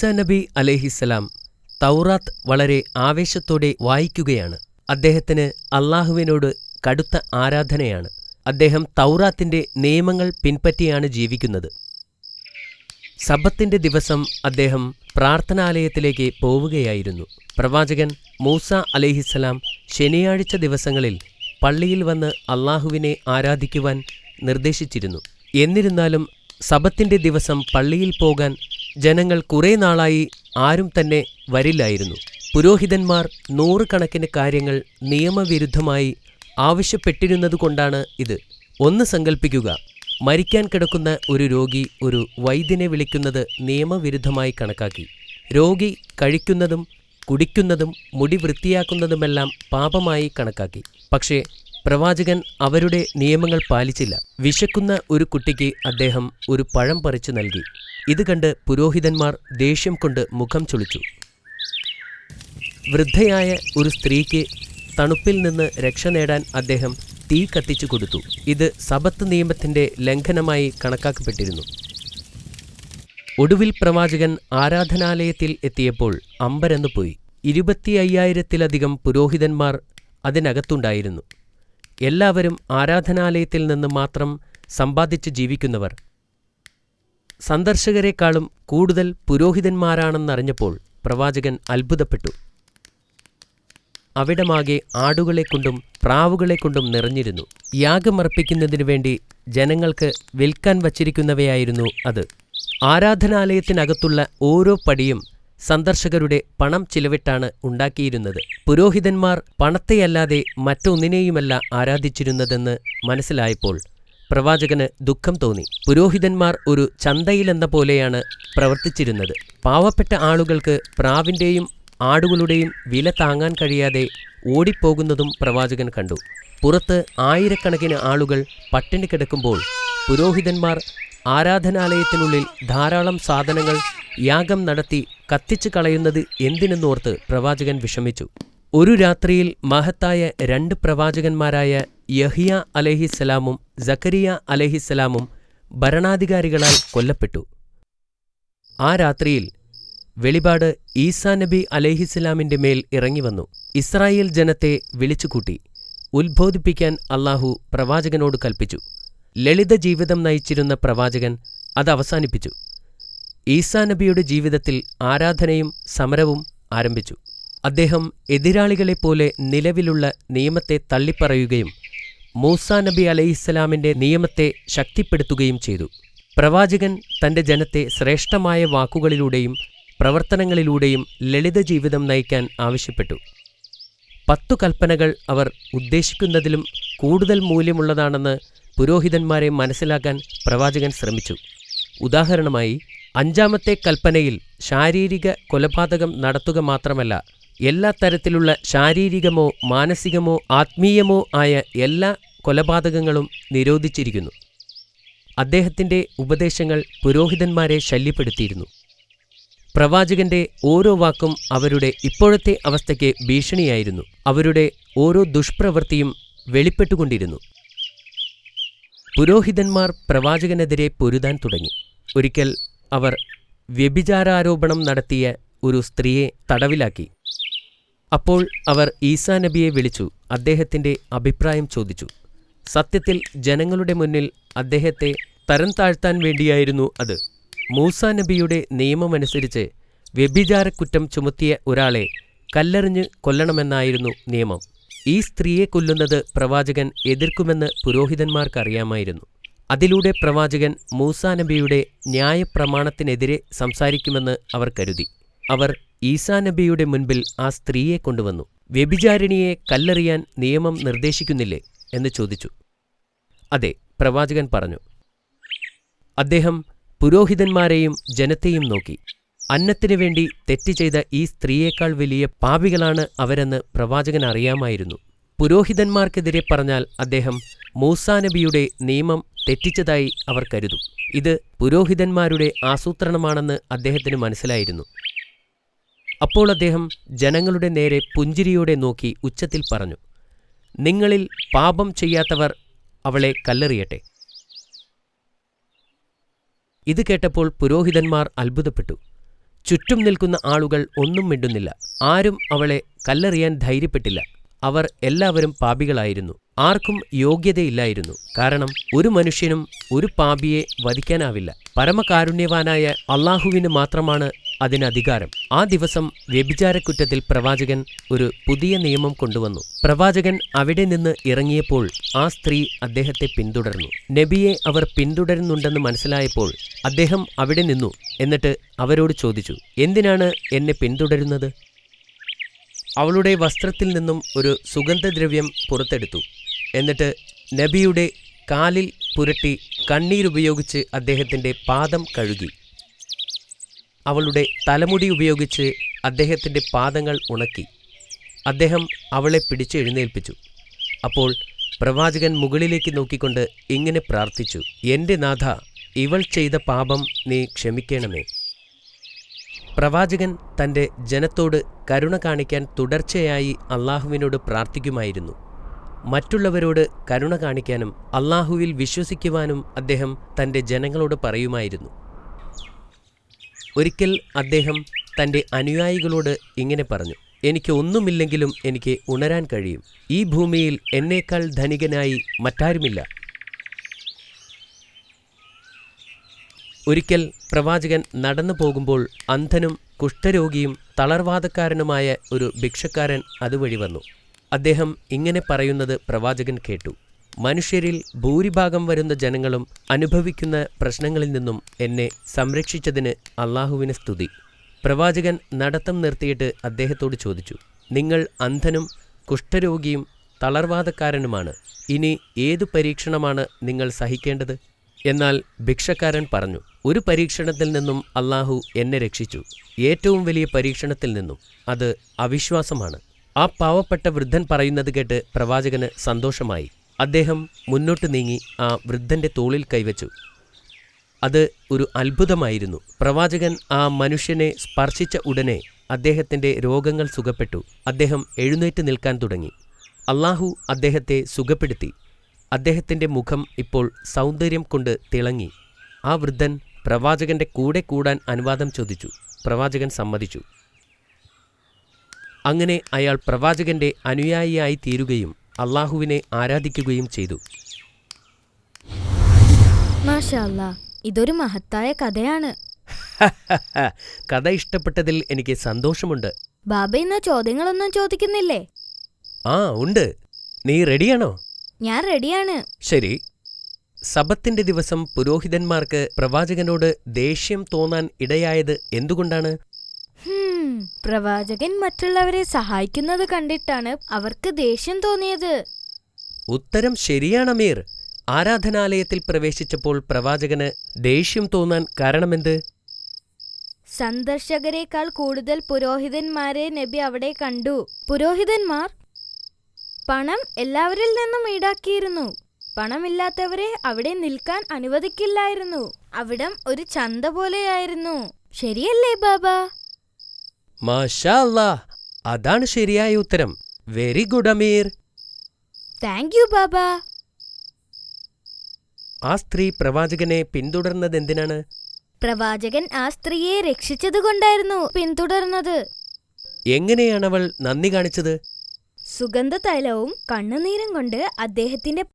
ഈസാ നബി അലൈഹിസ്സലാം തൗറാത്ത് വളരെ ആവേശത്തോടെ വായിക്കുകയാണ്. അദ്ദേഹത്തിന് അല്ലാഹുവിനോട് കടുത്ത ആരാധനയാണ്. അദ്ദേഹം തൗറാത്തിന്റെ നിയമങ്ങൾ പിൻപറ്റിയാണ് ജീവിക്കുന്നത്. സബത്തിന്റെ ദിവസം അദ്ദേഹം പ്രാർത്ഥനാലയത്തിലേക്ക് പോവുകയായിരുന്നു. പ്രവാചകൻ മൂസ അലൈഹിസ്സലാം ശനിയാഴ്ച ദിവസങ്ങളിൽ പള്ളിയിൽ വന്ന് അല്ലാഹുവിനെ ആരാധിക്കുവാൻ നിർദ്ദേശിച്ചിരുന്നു. എന്നിരുന്നാലും സബത്തിന്റെ ദിവസം പള്ളിയിൽ പോകാൻ ജനങ്ങൾ കുറേ നാളായി ആരും തന്നെ വരില്ലായിരുന്നു. പുരോഹിതന്മാർ നൂറുകണക്കിന് കാര്യങ്ങൾ നിയമവിരുദ്ധമായി ആവശ്യപ്പെട്ടിരുന്നതുകൊണ്ടാണ് ഇത്. ഒന്ന് സങ്കൽപ്പിക്കുക, മരിക്കാൻ കിടക്കുന്ന ഒരു രോഗി ഒരു വൈദ്യനെ വിളിക്കുന്നത് നിയമവിരുദ്ധമായി കണക്കാക്കി. രോഗി കഴിക്കുന്നതും കുടിക്കുന്നതും മുടി വൃത്തിയാക്കുന്നതുമെല്ലാം പാപമായി കണക്കാക്കി. പക്ഷേ പ്രവാചകൻ അവരുടെ നിയമങ്ങൾ പാലിച്ചില്ല. വിശക്കുന്ന ഒരു കുട്ടിക്ക് അദ്ദേഹം ഒരു പഴം പറിച്ചു നൽകി. ഇത് കണ്ട് പുരോഹിതന്മാർ ദേഷ്യം കൊണ്ട് മുഖം ചുളിച്ചു. വൃദ്ധയായ ഒരു സ്ത്രീക്ക് തണുപ്പിൽ നിന്ന് രക്ഷ നേടാൻ അദ്ദേഹം തീ കത്തിച്ചു കൊടുത്തു. ഇത് സബത്ത് നിയമത്തിന്റെ ലംഘനമായി കണക്കാക്കപ്പെട്ടിരുന്നു. ഒടുവിൽ പ്രവാചകൻ ആരാധനാലയത്തിൽ എത്തിയപ്പോൾ അമ്പരന്നു പോയി. 25,000-ത്തിലധികം പുരോഹിതന്മാർ അതിനകത്തുണ്ടായിരുന്നു. എല്ലാവരും ആരാധനാലയത്തിൽ നിന്ന് മാത്രം സമ്പാദിച്ച് ജീവിക്കുന്നവർ. സന്ദർശകരെക്കാളും കൂടുതൽ പുരോഹിതന്മാരാണെന്നറിഞ്ഞപ്പോൾ പ്രവാചകൻ അത്ഭുതപ്പെട്ടു. അവിടമാകെ ആടുകളെക്കൊണ്ടും പ്രാവുകളെക്കൊണ്ടും നിറഞ്ഞിരുന്നു. യാഗമർപ്പിക്കുന്നതിനു വേണ്ടി ജനങ്ങൾക്ക് വിൽക്കാൻ വച്ചിരിക്കുന്നവയായിരുന്നു അത്. ആരാധനാലയത്തിനകത്തുള്ള ഓരോ പടിയും സന്ദർശകരുടെ പണം ചിലവിട്ടാണ് ഉണ്ടാക്കിയിരുന്നത്. പുരോഹിതന്മാർ പണത്തെയല്ലാതെ മറ്റൊന്നിനെയുമല്ല ആരാധിച്ചിരുന്നതെന്ന് മനസ്സിലായപ്പോൾ പ്രവാചകന് ദുഃഖം തോന്നി. പുരോഹിതന്മാർ ഒരു ചന്തയിലെന്ന പോലെയാണ് പ്രവർത്തിച്ചിരുന്നത്. പാവപ്പെട്ട ആളുകൾക്ക് പ്രാവിൻ്റെയും ആടുകളുടെയും വില താങ്ങാൻ കഴിയാതെ ഓടിപ്പോകുന്നതും പ്രവാചകൻ കണ്ടു. പുറത്ത് ആയിരക്കണക്കിന് ആളുകൾ പട്ടിണി കിടക്കുമ്പോൾ പുരോഹിതന്മാർ ആരാധനാലയത്തിനുള്ളിൽ ധാരാളം സാധനങ്ങൾ യാഗം നടത്തി കത്തിച്ചു കളയുന്നത് എന്തിനെന്നോർത്ത് പ്രവാചകൻ വിഷമിച്ചു. ഒരു രാത്രിയിൽ മഹത്തായ 2 പ്രവാചകന്മാരായ യഹ്യ അലൈഹിസ്സലാമും സക്കരിയ അലൈഹിസ്സലാമും ഭരണാധികാരികളാൽ കൊല്ലപ്പെട്ടു. ആ രാത്രിയിൽ വെളിപാട് ഈസാ നബി അലൈഹിസ്സലാമിന്റെ മേൽ ഇറങ്ങിവന്നു. ഇസ്രായേൽ ജനത്തെ വിളിച്ചുകൂട്ടി ഉത്ബോധിപ്പിക്കാൻ അല്ലാഹു പ്രവാചകനോട് കൽപ്പിച്ചു. ലളിത ജീവിതം നയിച്ചിരുന്ന പ്രവാചകൻ അത് അവസാനിപ്പിച്ചു. ഈസാ നബിയുടെ ജീവിതത്തിൽ ആരാധനയും സമരവും ആരംഭിച്ചു. അദ്ദേഹം എതിരാളികളെപ്പോലെ നിലവിലുള്ള നിയമത്തെ തള്ളിപ്പറയുകയും മൂസാ നബി അലൈഹിസ്സലാമിന്റെ നിയമത്തെ ശക്തിപ്പെടുത്തുകയും ചെയ്തു. പ്രവാചകൻ തന്റെ ജനത്തെ ശ്രേഷ്ഠമായ വാക്കുകളിലൂടെയും പ്രവർത്തനങ്ങളിലൂടെയും ലളിത ജീവിതം നയിക്കാൻ ആവശ്യപ്പെട്ടു. 10 കൽപ്പനകൾ അവർ ഉദ്ദേശിക്കുന്നതിലും കൂടുതൽ മൂല്യമുള്ളതാണെന്ന് പുരോഹിതന്മാരെ മനസ്സിലാക്കാൻ പ്രവാചകൻ ശ്രമിച്ചു. ഉദാഹരണമായി 5-ാമത്തെ കൽപ്പനയിൽ ശാരീരിക കൊലപാതകം നടത്തുക മാത്രമല്ല, എല്ലാ തരത്തിലുള്ള ശാരീരികമോ മാനസികമോ ആത്മീയമോ ആയ എല്ലാ കൊലപാതകങ്ങളും നിരോധിച്ചിരിക്കുന്നു. അദ്ദേഹത്തിന്റെ ഉപദേശങ്ങൾ പുരോഹിതന്മാരെ ശല്യപ്പെടുത്തിയിരുന്നു. പ്രവാചകന്റെ ഓരോ വാക്കും അവരുടെ ഇപ്പോഴത്തെ അവസ്ഥയ്ക്ക് ഭീഷണിയായിരുന്നു. അവരുടെ ഓരോ ദുഷ്പ്രവൃത്തിയും വെളിപ്പെട്ടുകൊണ്ടിരുന്നു. പുരോഹിതന്മാർ പ്രവാചകനെതിരെ പൊരുതാൻ തുടങ്ങി. ഒരിക്കൽ അവർ വ്യഭിചാരാരോപണം നടത്തിയ ഒരു സ്ത്രീയെ തടവിലാക്കി. അപ്പോൾ അവർ ഈസാ നബിയെ വിളിച്ചു അദ്ദേഹത്തിന്റെ അഭിപ്രായം ചോദിച്ചു. സത്യത്തിൽ ജനങ്ങളുടെ മുന്നിൽ അദ്ദേഹത്തെ തരം താഴ്ത്താൻ വേണ്ടിയായിരുന്നു അത്. മൂസാ നബിയുടെ നിയമമനുസരിച്ച് വ്യഭിചാരക്കുറ്റം ചുമത്തിയ ഒരാളെ കല്ലെറിഞ്ഞ് കൊല്ലണമെന്നായിരുന്നു നിയമം. ഈ സ്ത്രീയെ കൊല്ലുന്നത് പ്രവാചകൻ എതിർക്കുമെന്ന് പുരോഹിതന്മാർക്കറിയാമായിരുന്നു. അതിലൂടെ പ്രവാചകൻ മൂസാ നബിയുടെ ന്യായപ്രമാണത്തിനെതിരെ സംസാരിക്കുമെന്ന് അവർ കരുതി. അവർ ഈസാ നബിയുടെ മുൻപിൽ ആ സ്ത്രീയെ കൊണ്ടുവന്നു. വ്യഭിചാരിണിയെ കല്ലെറിയാൻ നിയമം നിർദ്ദേശിക്കുന്നില്ലേ എന്ന് ചോദിച്ചു. അതെ, പ്രവാചകൻ പറഞ്ഞു. അദ്ദേഹം പുരോഹിതന്മാരെയും ജനത്തെയും നോക്കി. അന്നത്തിനു വേണ്ടി തെറ്റ് ചെയ്ത ഈ സ്ത്രീയേക്കാൾ വലിയ പാപികളാണ് അവരെന്ന് പ്രവാചകൻ അറിയാമായിരുന്നു. പുരോഹിതന്മാർക്കെതിരെ പറഞ്ഞാൽ അദ്ദേഹം മൂസാ നബിയുടെ നിയമം തെറ്റിച്ചതായി അവർ കരുതും. ഇത് പുരോഹിതന്മാരുടെ ആസൂത്രണമാണെന്ന് അദ്ദേഹത്തിന് മനസ്സിലായിരുന്നു. അപ്പോൾ അദ്ദേഹം ജനങ്ങളുടെ നേരെ പുഞ്ചിരിയോടെ നോക്കി ഉച്ചത്തിൽ പറഞ്ഞു, നിങ്ങളിൽ പാപം ചെയ്യാത്തവർ അവളെ കല്ലെറിയട്ടെ. ഇത് കേട്ടപ്പോൾ പുരോഹിതന്മാർ അത്ഭുതപ്പെട്ടു. ചുറ്റും നിൽക്കുന്ന ആളുകൾ ഒന്നും മിണ്ടുന്നില്ല. ആരും അവളെ കല്ലെറിയാൻ ധൈര്യപ്പെട്ടില്ല. അവർ എല്ലാവരും പാപികളായിരുന്നു. ആർക്കും യോഗ്യതയില്ലായിരുന്നു. കാരണം ഒരു മനുഷ്യനും ഒരു പാപിയെ വധിക്കാനാവില്ല. പരമകാരുണ്യവാനായ അള്ളാഹുവിന് മാത്രമാണ് അതിനധികാരം. ആ ദിവസം വ്യഭിചാരക്കുറ്റത്തിൽ പ്രവാചകൻ ഒരു പുതിയ നിയമം കൊണ്ടുവന്നു. പ്രവാചകൻ അവിടെ നിന്ന് ഇറങ്ങിയപ്പോൾ ആ സ്ത്രീ അദ്ദേഹത്തെ പിന്തുടർന്നു. നബിയെ അവർ പിന്തുടരുന്നുണ്ടെന്ന് മനസ്സിലായപ്പോൾ അദ്ദേഹം അവിടെ നിന്നു. എന്നിട്ട് അവരോട് ചോദിച്ചു, എന്തിനാണ് എന്നെ പിന്തുടരുന്നത്? അവളുടെ വസ്ത്രത്തിൽ നിന്നും ഒരു സുഗന്ധദ്രവ്യം പുറത്തെടുത്തു. എന്നിട്ട് നബിയുടെ കാലിൽ പുരട്ടി കണ്ണീരുപയോഗിച്ച് അദ്ദേഹത്തിൻ്റെ പാദം കഴുകി. അവളുടെ തലമുടി ഉപയോഗിച്ച് അദ്ദേഹത്തിൻ്റെ പാദങ്ങൾ ഉണക്കി. അദ്ദേഹം അവളെ പിടിച്ച് എഴുന്നേൽപ്പിച്ചു. അപ്പോൾ പ്രവാചകൻ മുകളിലേക്ക് നോക്കിക്കൊണ്ട് ഇങ്ങനെ പ്രാർത്ഥിച്ചു, എൻ്റെ നാഥ, ഇവൾ ചെയ്ത പാപം നീ ക്ഷമിക്കണമേ. പ്രവാചകൻ തൻ്റെ ജനത്തോട് കരുണ കാണിക്കാൻ തുടർച്ചയായി അള്ളാഹുവിനോട് പ്രാർത്ഥിക്കുമായിരുന്നു. മറ്റുള്ളവരോട് കരുണ കാണിക്കാനും അള്ളാഹുവിൽ വിശ്വസിക്കുവാനും അദ്ദേഹം തൻ്റെ ജനങ്ങളോട് പറയുമായിരുന്നു. ഒരിക്കൽ അദ്ദേഹം തൻ്റെ അനുയായികളോട് ഇങ്ങനെ പറഞ്ഞു, എനിക്ക് ഒന്നുമില്ലെങ്കിലും എനിക്ക് ഉണരാൻ കഴിയും. ഈ ഭൂമിയിൽ എന്നേക്കാൾ ധനികനായി മറ്റാരുമില്ല. ഒരിക്കൽ പ്രവാചകൻ നടന്നു പോകുമ്പോൾ അന്ധനും കുഷ്ഠരോഗിയും തളർവാദക്കാരനുമായ ഒരു ഭിക്ഷക്കാരൻ അതുവഴി വന്നു. അദ്ദേഹം ഇങ്ങനെ പറയുന്നത് പ്രവാചകൻ കേട്ടു, മനുഷ്യരിൽ ഭൂരിഭാഗം വരുന്ന ജനങ്ങളും അനുഭവിക്കുന്ന പ്രശ്നങ്ങളിൽ നിന്നും എന്നെ സംരക്ഷിച്ചതിന് അള്ളാഹുവിന് സ്തുതി. പ്രവാചകൻ നടത്തം നിർത്തിയിട്ട് അദ്ദേഹത്തോട് ചോദിച്ചു, നിങ്ങൾ അന്ധനും കുഷ്ഠരോഗിയും തളർവാദക്കാരനുമാണ്. ഇനി ഏതു പരീക്ഷണമാണ് നിങ്ങൾ സഹിക്കേണ്ടത്? എന്നാൽ ഭിക്ഷക്കാരൻ പറഞ്ഞു, ഒരു പരീക്ഷണത്തിൽ നിന്നും അള്ളാഹു എന്നെ രക്ഷിച്ചു, ഏറ്റവും വലിയ പരീക്ഷണത്തിൽ നിന്നും. അത് അവിശ്വാസമാണ്. ആ പാവപ്പെട്ട വൃദ്ധൻ പറയുന്നത് കേട്ട് പ്രവാചകന് സന്തോഷമായി. അദ്ദേഹം മുന്നോട്ട് നീങ്ങി ആ വൃദ്ധന്റെ തോളിൽ കൈവച്ചു. അത് ഒരു അത്ഭുതമായിരുന്നു. പ്രവാചകൻ ആ മനുഷ്യനെ സ്പർശിച്ച ഉടനെ അദ്ദേഹത്തിൻ്റെ രോഗങ്ങൾ സുഖപ്പെട്ടു. അദ്ദേഹം എഴുന്നേറ്റ് നിൽക്കാൻ തുടങ്ങി. അള്ളാഹു അദ്ദേഹത്തെ സുഖപ്പെടുത്തി. അദ്ദേഹത്തിൻ്റെ മുഖം ഇപ്പോൾ സൗന്ദര്യം കൊണ്ട് തിളങ്ങി. ആ വൃദ്ധൻ പ്രവാചകന്റെ കൂടെ കൂടാൻ അനുവാദം ചോദിച്ചു. പ്രവാചകൻ സമ്മതിച്ചു. അങ്ങനെ അയാൾ പ്രവാചകന്റെ അനുയായിയായി തീരുകയും അള്ളാഹുവിനെ ആരാധിക്കുകയും ചെയ്തു. മാഷാ അല്ലാഹ്, ഇതൊരു മഹത്തായ കഥയാണ്. കഥ ഇഷ്ടപ്പെട്ടതിൽ എനിക്ക് സന്തോഷമുണ്ട്. ബാബ ഇന്ന് ചോദ്യങ്ങളൊന്നും ചോദിക്കുന്നില്ലേ? ആ ഉണ്ട്. നീ റെഡിയാണോ? ഞാൻ റെഡിയാണ്. ശരി. സബത്തിന്റെ ദിവസം പുരോഹിതന്മാർക്ക് പ്രവാചകനോട് ദേഷ്യം തോന്നാൻ ഇടയായത് എന്തുകൊണ്ടാണ്? പ്രവാചകൻ മറ്റുള്ളവരെ സഹായിക്കുന്നത് കണ്ടിട്ടാണ് അവർക്ക് ദേഷ്യം തോന്നിയത്. ഉത്തരം ശരിയാണ് അമീർ. ആരാധനാലയത്തിൽ പ്രവേശിച്ചപ്പോൾ പ്രവാചകന് ദേഷ്യം തോന്നാൻ കാരണമെന്ത്? സന്ദർശകരെക്കാൾ കൂടുതൽ പുരോഹിതന്മാരെ നബി അവിടെ കണ്ടു. പുരോഹിതന്മാർ പണം എല്ലാവരിൽ നിന്നും ഈടാക്കിയിരുന്നു. പണമില്ലാത്തവരെ അവിടെ നിൽക്കാൻ അനുവദിക്കില്ലായിരുന്നു. അവിടം ഒരു ചന്ത പോലെയായിരുന്നു. ശരിയല്ലേ ബാബ? മാഷാ അല്ലാഹ്, അതാണ് ശരിയായ ഉത്തരം. Very good Ameer. Thank you ബാബ. ആ സ്ത്രീ പ്രവാചകനെ പിന്തുടർന്നതെന്തിനാണ്? പ്രവാചകൻ ആ സ്ത്രീയെ രക്ഷിച്ചതുകൊണ്ടായിരുന്നു പിന്തുടർന്നത്. എങ്ങനെയാണവൾ നന്ദി കാണിച്ചത്? സുഗന്ധതൈലവും കണ്ണുനീരും കൊണ്ട് അദ്ദേഹത്തിന്റെ